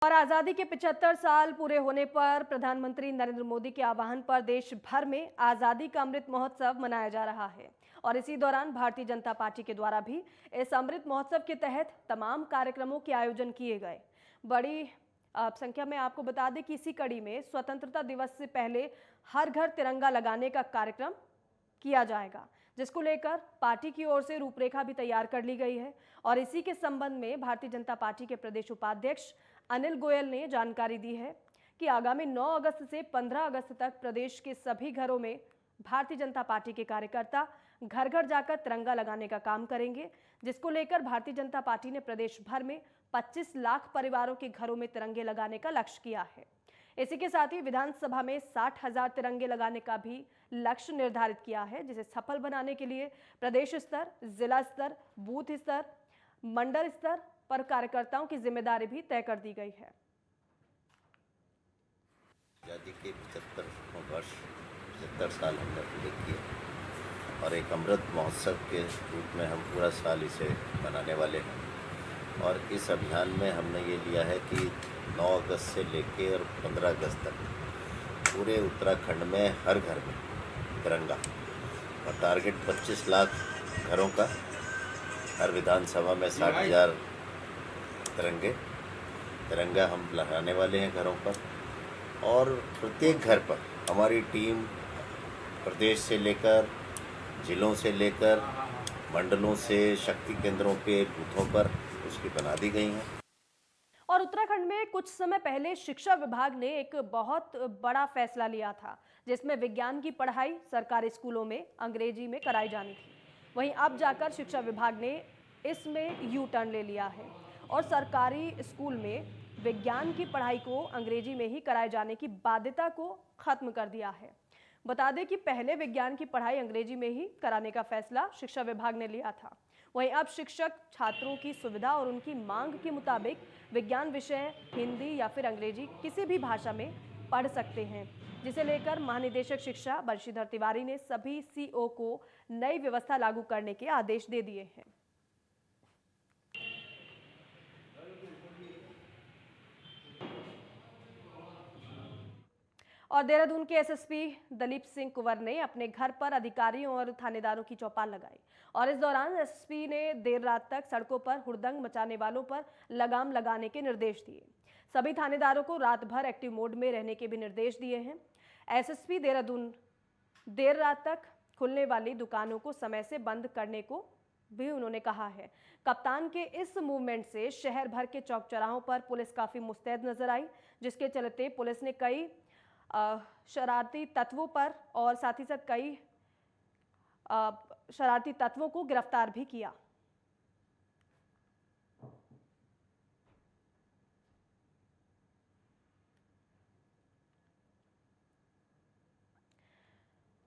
और आज़ादी के 75 साल पूरे होने पर प्रधानमंत्री नरेंद्र मोदी के आह्वान पर देश भर में आज़ादी का अमृत महोत्सव मनाया जा रहा है। और इसी दौरान भारतीय जनता पार्टी के द्वारा भी इस अमृत महोत्सव के तहत तमाम कार्यक्रमों के आयोजन किए गए। बड़ी संख्या में आपको बता दें कि इसी कड़ी में स्वतंत्रता दिवस से पहले हर घर तिरंगा लगाने का कार्यक्रम किया जाएगा, जिसको लेकर पार्टी की ओर से रूपरेखा भी तैयार कर ली गई है। और इसी के संबंध में भारतीय जनता पार्टी के प्रदेश उपाध्यक्ष अनिल गोयल ने जानकारी दी है कि आगामी 9 अगस्त से 15 अगस्त तक प्रदेश के सभी घरों में भारतीय जनता पार्टी के कार्यकर्ता घर घर जाकर तिरंगा लगाने का काम करेंगे, जिसको लेकर भारतीय जनता पार्टी ने प्रदेश भर में 25 लाख परिवारों के घरों में तिरंगे लगाने का लक्ष्य किया है। इसी के साथ ही विधानसभा में 60,000 तिरंगे लगाने का भी लक्ष्य निर्धारित किया है, जिसे सफल बनाने के लिए प्रदेश स्तर, जिला स्तर, बूथ स्तर, मंडल स्तर पर कार्यकर्ताओं की जिम्मेदारी भी तय कर दी गई है। आज़ादी के 75 वर्ष 75 साल हमने पूरे किए और एक अमृत महोत्सव के रूप में हम पूरा साल इसे मनाने वाले हैं। और इस अभियान में हमने ये लिया है कि 9 अगस्त से लेकर और 15 अगस्त तक पूरे उत्तराखंड में हर घर में तिरंगा और टारगेट 25 लाख घरों का, हर विधानसभा में 60,000 तिरंगा हम लगाने वाले हैं घरों पर। और प्रत्येक घर पर हमारी टीम प्रदेश से लेकर, जिलों से लेकर, मंडलों से, शक्ति केंद्रों पे, बूथों पर उसकी बना दी गई हैं। और उत्तराखंड में कुछ समय पहले शिक्षा विभाग ने एक बहुत बड़ा फैसला लिया था, जिसमें विज्ञान की पढ़ाई सरकारी स्कूलों में अंग्रेजी में कराई जानी थी। वहीं अब जाकर शिक्षा विभाग ने इसमें यू टर्न ले लिया है और सरकारी स्कूल में विज्ञान की पढ़ाई को अंग्रेजी में ही कराए जाने की बाध्यता को खत्म कर दिया है। बता दें कि पहले विज्ञान की पढ़ाई अंग्रेजी में ही कराने का फैसला शिक्षा विभाग ने लिया था। वहीं अब शिक्षक छात्रों की सुविधा और उनकी मांग के मुताबिक विज्ञान विषय हिंदी या फिर अंग्रेजी किसी भी भाषा में पढ़ सकते हैं, जिसे लेकर महानिदेशक शिक्षा बंशीधर तिवारी ने सभी सीओ को नई व्यवस्था लागू करने के आदेश दे दिए हैं। और देहरादून के एसएसपी दलीप सिंह कुंवर ने अपने घर पर अधिकारियों और थानेदारों की चौपाल लगाई। और इस दौरान एसएसपी ने देर रात तक सड़कों पर हुड़दंग मचाने वालों पर लगाम लगाने के निर्देश दिए। सभी थानेदारों को रात भर एक्टिव मोड में रहने के भी निर्देश दिए हैं। एसएसपी देहरादून देर रात तक खुलने वाली दुकानों को समय से बंद करने को भी उन्होंने कहा है। कप्तान के इस मूवमेंट से शहर भर के चौक चौराहों पर पुलिस काफी मुस्तैद नजर आई, जिसके चलते पुलिस ने कई शरारती तत्वों पर और साथ ही साथ कई शरारती तत्वों को गिरफ्तार भी किया।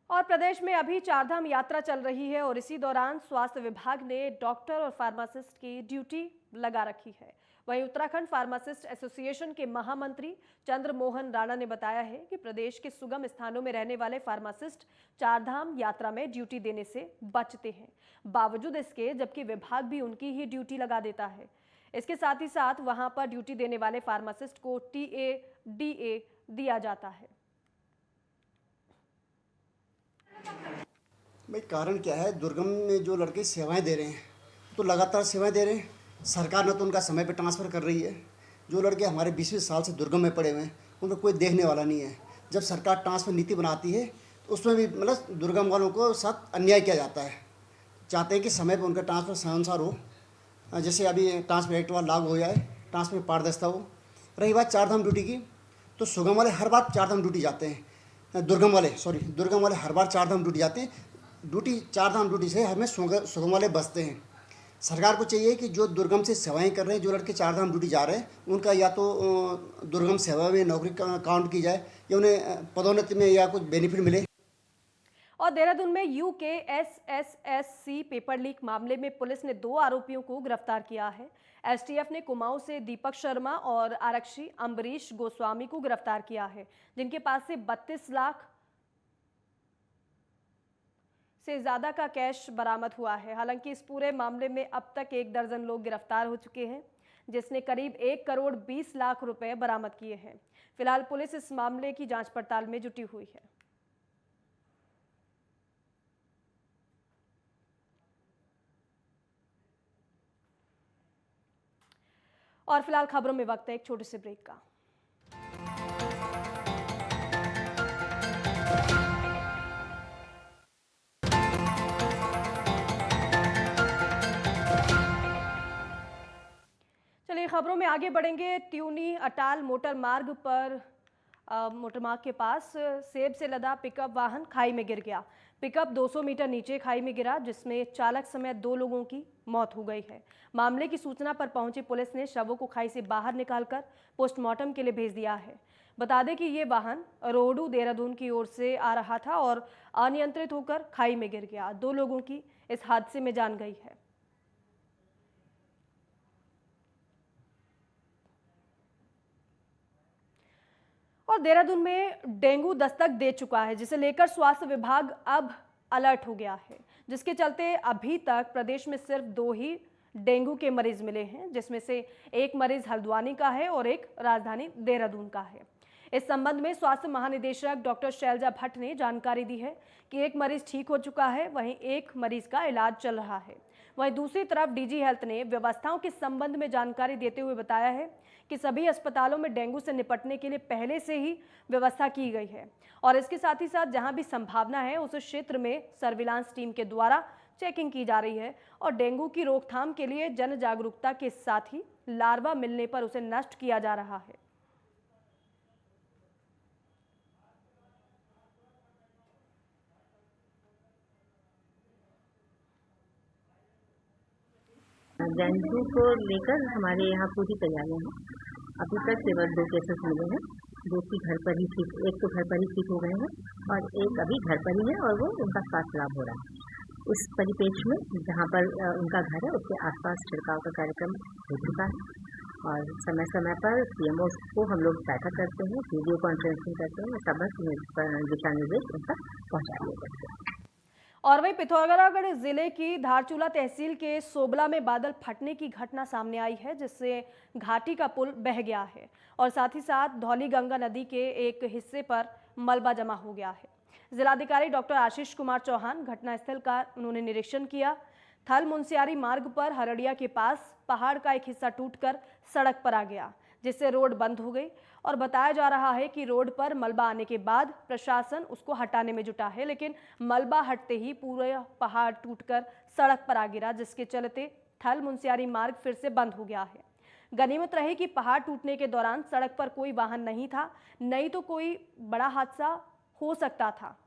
और प्रदेश में अभी चारधाम यात्रा चल रही है और इसी दौरान स्वास्थ्य विभाग ने डॉक्टर और फार्मासिस्ट की ड्यूटी लगा रखी है। वहीं उत्तराखंड फार्मासिस्ट एसोसिएशन के महामंत्री चंद्रमोहन राणा ने बताया है कि प्रदेश के सुगम स्थानों में रहने वाले फार्मासिस्ट चारधाम यात्रा में ड्यूटी देने से बचते हैं, बावजूद इसके जबकि विभाग भी उनकी ही ड्यूटी लगा देता है। इसके साथ ही साथ वहां पर ड्यूटी देने वाले फार्मासिस्ट को TA-DA दिया जाता है। भाई कारण क्या है, दुर्गम में जो लड़के सेवाएं दे रहे हैं तो लगातार सेवाएं दे रहे हैं। सरकार न तो उनका समय पे ट्रांसफ़र कर रही है। जो लड़के हमारे 20-20 साल से दुर्गम में पड़े हुए हैं उन पर कोई देखने वाला नहीं है। जब सरकार ट्रांसफ़र नीति बनाती है तो उसमें भी मतलब दुर्गम वालों को साथ अन्याय किया जाता है। चाहते हैं कि समय पर उनका ट्रांसफ़र समयानुसार हो, जैसे अभी ट्रांसफ़र एक्ट वाला लागू हो जाए, ट्रांसफ़र में पारदर्शिता हो। रही बात चारधाम ड्यूटी की, तो सुगम वाले हर बार चारधाम ड्यूटी जाते हैं, दुर्गम वाले हर बार चारधाम ड्यूटी जाते हैं। चारधाम ड्यूटी से हमें सुगम वाले बचते हैं। सरकार को चाहिए कि जो दुर्गम से सेवाएं कर रहे हैं, जो लड़के चारधाम ड्यूटी जा रहे हैं, उनका या तो दुर्गम सेवा में नौकरी काउंट की जाए या उन्हें पदोन्नति में या कुछ बेनिफिट मिले। और देहरादून में UKSSSC पेपर लीक मामले में पुलिस ने 2 आरोपियों को गिरफ्तार किया है। एसटीएफ ने कुमाऊं से दीपक शर्मा और आरक्षी अम्बरीश गोस्वामी को गिरफ्तार किया है, जिनके पास से 32 लाख से ज्यादा का कैश बरामद हुआ है। हालांकि इस पूरे मामले में अब तक 1 दर्जन लोग गिरफ्तार हो चुके हैं, जिसने करीब 1 करोड़ 20 लाख रुपए बरामद किए हैं। फिलहाल पुलिस इस मामले की जांच पड़ताल में जुटी हुई है। और फिलहाल खबरों में वक्त है एक छोटे से ब्रेक का। चलिए खबरों में आगे बढ़ेंगे। त्यूनी अटाल मोटर मार्ग के पास सेब से लदा पिकअप वाहन खाई में गिर गया। पिकअप 200 मीटर नीचे खाई में गिरा, जिसमें चालक समेत 2 लोगों की मौत हो गई है। मामले की सूचना पर पहुंची पुलिस ने शवों को खाई से बाहर निकालकर पोस्टमार्टम के लिए भेज दिया है। बता दें कि ये वाहन रोहडू देहरादून की ओर से आ रहा था और अनियंत्रित होकर खाई में गिर गया। 2 लोगों की इस हादसे में जान गई है। और देहरादून में डेंगू दस्तक दे चुका है, जिसे लेकर स्वास्थ्य विभाग अब अलर्ट हो गया है, जिसके चलते अभी तक प्रदेश में सिर्फ 2 ही डेंगू के मरीज मिले हैं, जिसमें से एक मरीज हल्द्वानी का है और एक राजधानी देहरादून का है। इस संबंध में स्वास्थ्य महानिदेशक डॉक्टर शैलजा भट्ट ने जानकारी दी है कि एक मरीज ठीक हो चुका है, वहीं एक मरीज का इलाज चल रहा है। वहीं दूसरी तरफ डीजी हेल्थ ने व्यवस्थाओं के संबंध में जानकारी देते हुए बताया है कि सभी अस्पतालों में डेंगू से निपटने के लिए पहले से ही व्यवस्था की गई है और इसके साथ ही साथ जहां भी संभावना है उस क्षेत्र में सर्विलांस टीम के द्वारा चेकिंग की जा रही है और डेंगू की रोकथाम के लिए जन जागरूकता के साथ ही लार्वा मिलने पर उसे नष्ट किया जा रहा है। डेंगू को लेकर हमारे यहाँ पूरी तैयारियां हैं। अभी तक केवल 2 केसेस मिले हैं, 2 की घर पर ही ठीक, एक तो घर पर ही ठीक हो गए हैं और एक अभी घर पर ही है और वो उनका स्वास्थ्य लाभ हो रहा है। उस परिप्रेक्ष्य में जहाँ पर उनका घर है उसके आसपास छिड़काव का कार्यक्रम हो चुका है और समय समय पर सीएमओ को हम लोग बैठक करते हैं, वीडियो कॉन्फ्रेंसिंग करते हैं, समस्त दिशा निर्देश उन तक पहुँचा दिए जाते हैं। और वहीं पिथौरागढ़ जिले की धारचूला तहसील के सोबला में बादल फटने की घटना सामने आई है, जिससे घाटी का पुल बह गया है और साथ ही साथ धौली गंगा नदी के एक हिस्से पर मलबा जमा हो गया है। जिलाधिकारी डॉक्टर आशीष कुमार चौहान घटनास्थल का उन्होंने निरीक्षण किया। थल मुंसियारी मार्ग पर हरड़िया के पास पहाड़ का एक हिस्सा टूटकर सड़क पर आ गया, जिससे रोड बंद हो गई और बताया जा रहा है कि रोड पर मलबा आने के बाद प्रशासन उसको हटाने में जुटा है, लेकिन मलबा हटते ही पूरा पहाड़ टूटकर सड़क पर आ गिरा, जिसके चलते थल मुंसियारी मार्ग फिर से बंद हो गया है। गनीमत रहे कि पहाड़ टूटने के दौरान सड़क पर कोई वाहन नहीं था, नहीं तो कोई बड़ा हादसा हो सकता था।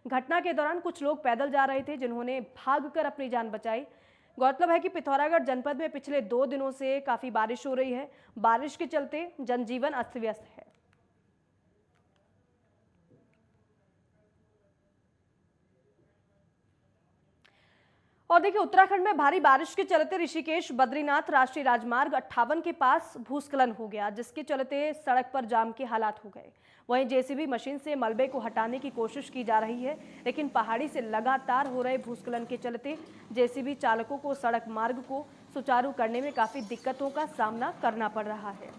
घटना के दौरान कुछ लोग पैदल जा रहे थे, जिन्होंने भागकर अपनी जान बचाई। गौरतलब है कि पिथौरागढ़ जनपद में पिछले 2 दिनों से काफी बारिश हो रही है। बारिश के चलते जनजीवन अस्त व्यस्त है। और देखिए, उत्तराखंड में भारी बारिश के चलते ऋषिकेश बद्रीनाथ राष्ट्रीय राजमार्ग 58 के पास भूस्खलन हो गया, जिसके चलते सड़क पर जाम के हालात हो गए। वहीं जेसीबी मशीन से मलबे को हटाने की कोशिश की जा रही है, लेकिन पहाड़ी से लगातार हो रहे भूस्खलन के चलते जेसीबी चालकों को सड़क मार्ग को सुचारू करने में काफ़ी दिक्कतों का सामना करना पड़ रहा है।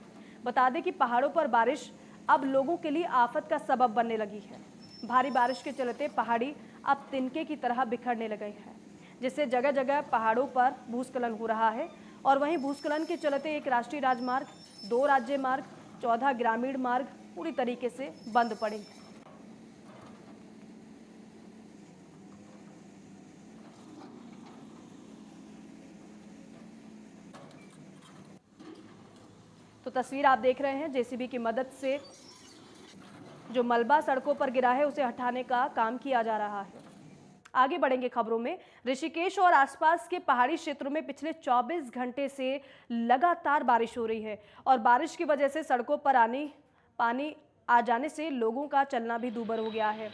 बता दें कि पहाड़ों पर बारिश अब लोगों के लिए आफत का सबब बनने लगी है। भारी बारिश के चलते पहाड़ी अब तिनके की तरह बिखरने लगे हैं, जिससे जगह जगह पहाड़ों पर भूस्खलन हो रहा है। और वहीं भूस्खलन के चलते एक राष्ट्रीय राजमार्ग, 2 राज्य मार्ग, 14 ग्रामीण मार्ग पूरी तरीके से बंद पड़े हैं। तो तस्वीर आप देख रहे हैं, जेसीबी की मदद से जो मलबा सड़कों पर गिरा है उसे हटाने का काम किया जा रहा है। आगे बढ़ेंगे खबरों में। ऋषिकेश और आसपास के पहाड़ी क्षेत्रों में पिछले 24 घंटे से लगातार बारिश हो रही है और बारिश की वजह से सड़कों पर पानी आ जाने से लोगों का चलना भी दूभर हो गया है।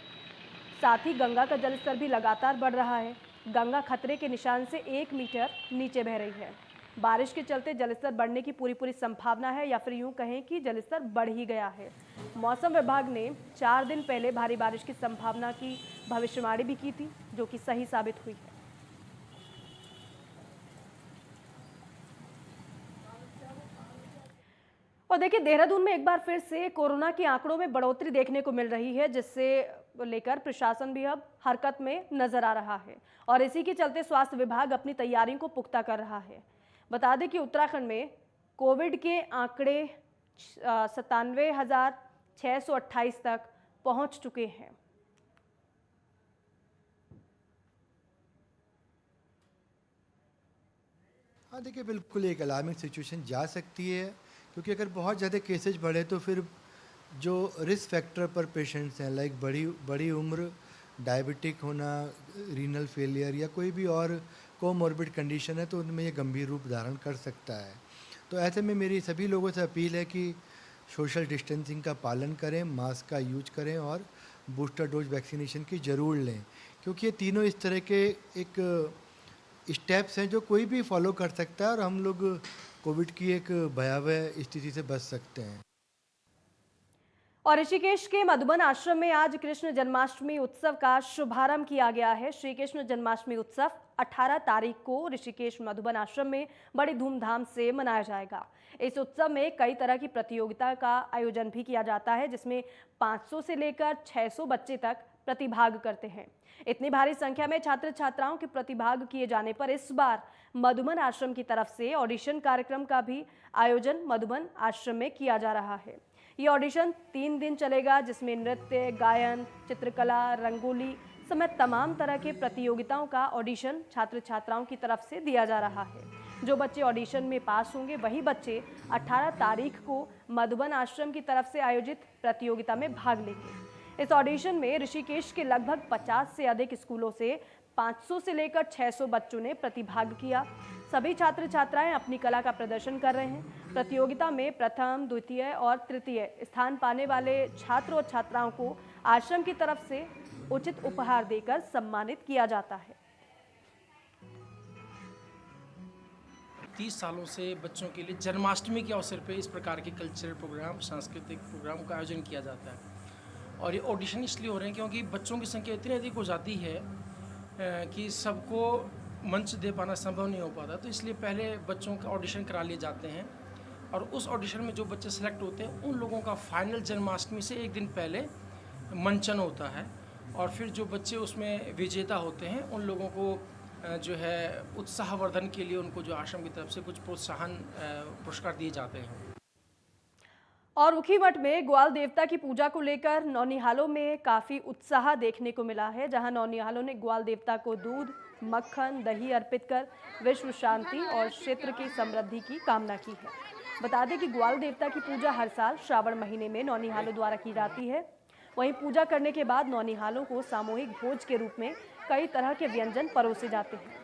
साथ ही गंगा का जलस्तर भी लगातार बढ़ रहा है। गंगा खतरे के निशान से 1 मीटर नीचे बह रही है। बारिश के चलते जलस्तर बढ़ने की पूरी संभावना है, या फिर यूं कहें कि जलस्तर बढ़ ही गया है। मौसम विभाग ने 4 दिन पहले भारी बारिश की संभावना की भविष्यवाणी भी की थी, जो कि सही साबित हुई है। और देखिए, देहरादून में एक बार फिर से कोरोना के आंकड़ों में बढ़ोतरी देखने को मिल रही है, जिससे लेकर प्रशासन भी अब हरकत में नजर आ रहा है और इसी के चलते स्वास्थ्य विभाग अपनी तैयारियों को पुख्ता कर रहा है। बता दें कि उत्तराखंड में कोविड के आंकड़े 97,628 तक पहुंच चुके हैं। हाँ देखिए, बिल्कुल एक अलार्मिंग सिचुएशन जा सकती है, क्योंकि अगर बहुत ज़्यादा केसेज बढ़े तो फिर जो रिस्क फैक्टर पर पेशेंट्स हैं, लाइक बड़ी उम्र, डायबिटिक होना, रीनल फेलियर या कोई भी और कोमॉर्बिड कंडीशन है, तो उनमें ये गंभीर रूप धारण कर सकता है। तो ऐसे में मेरी सभी लोगों से अपील है कि सोशल डिस्टेंसिंग का पालन करें, मास्क का यूज करें और बूस्टर डोज वैक्सीनेशन की ज़रूर लें, क्योंकि ये तीनों इस तरह के एक स्टेप्स हैं जो कोई भी फॉलो कर सकता है और हम लोग कोविड की एक भयावह स्थिति से बच सकते हैं। और ऋषिकेश के मधुबन आश्रम में आज कृष्ण जन्माष्टमी उत्सव का शुभारंभ किया गया है। श्री कृष्ण जन्माष्टमी उत्सव 18 तारीख को ऋषिकेश मधुबन आश्रम में बड़ी धूमधाम से मनाया जाएगा। इस उत्सव में कई तरह की प्रतियोगिता का आयोजन भी किया जाता है, जिसमें 500 से लेकर 600 बच्चे तक प्रतिभाग करते हैं। इतनी भारी संख्या में छात्र छात्राओं के प्रतिभाग किए जाने पर इस बार मधुबन आश्रम की तरफ से ऑडिशन कार्यक्रम का भी आयोजन मधुबन आश्रम में किया जा रहा है। ये ऑडिशन 3 दिन चलेगा, जिसमें नृत्य, गायन, चित्रकला, रंगोली समेत तमाम तरह के प्रतियोगिताओं का ऑडिशन छात्र छात्राओं की तरफ से दिया जा रहा है। जो बच्चे ऑडिशन में पास होंगे वही बच्चे 18 तारीख को मधुबन आश्रम की तरफ से आयोजित प्रतियोगिता में भाग लेंगे। इस ऑडिशन में ऋषिकेश के लगभग 50 से अधिक स्कूलों से 500 से लेकर 600 बच्चों ने प्रतिभाग किया। सभी छात्र छात्राएं अपनी कला का प्रदर्शन कर रहे हैं। प्रतियोगिता में प्रथम, द्वितीय और तृतीय स्थान पाने वाले छात्र और छात्राओं को आश्रम की तरफ से उचित उपहार देकर सम्मानित किया जाता है। 30 सालों से बच्चों के लिए जन्माष्टमी के अवसर पे इस प्रकार के कल्चरल प्रोग्राम, सांस्कृतिक प्रोग्राम का आयोजन किया जाता है। और ये ऑडिशन इसलिए हो रहे हैं क्योंकि बच्चों की संख्या इतनी अधिक हो जाती है कि सबको मंच दे पाना संभव नहीं हो पाता, तो इसलिए पहले बच्चों का ऑडिशन करा लिए जाते हैं और उस ऑडिशन में जो बच्चे सेलेक्ट होते हैं उन लोगों का फाइनल जन्माष्टमी से एक दिन पहले मंचन होता है और फिर जो बच्चे उसमें विजेता होते हैं उन लोगों को जो है उत्साहवर्धन के लिए उनको जो आश्रम की तरफ से कुछ प्रोत्साहन पुरस्कार दिए जाते हैं। और ऊखीमठ में ग्वाल देवता की पूजा को लेकर नौनिहालों में काफ़ी उत्साह देखने को मिला है, जहां नौनिहालों ने ग्वाल देवता को दूध, मक्खन, दही अर्पित कर विश्व शांति और क्षेत्र की समृद्धि की कामना की है। बता दें कि ग्वाल देवता की पूजा हर साल श्रावण महीने में नौनिहालों द्वारा की जाती है। वहीं पूजा करने के बाद नौनिहालों को सामूहिक भोज के रूप में कई तरह के व्यंजन परोसे जाते हैं।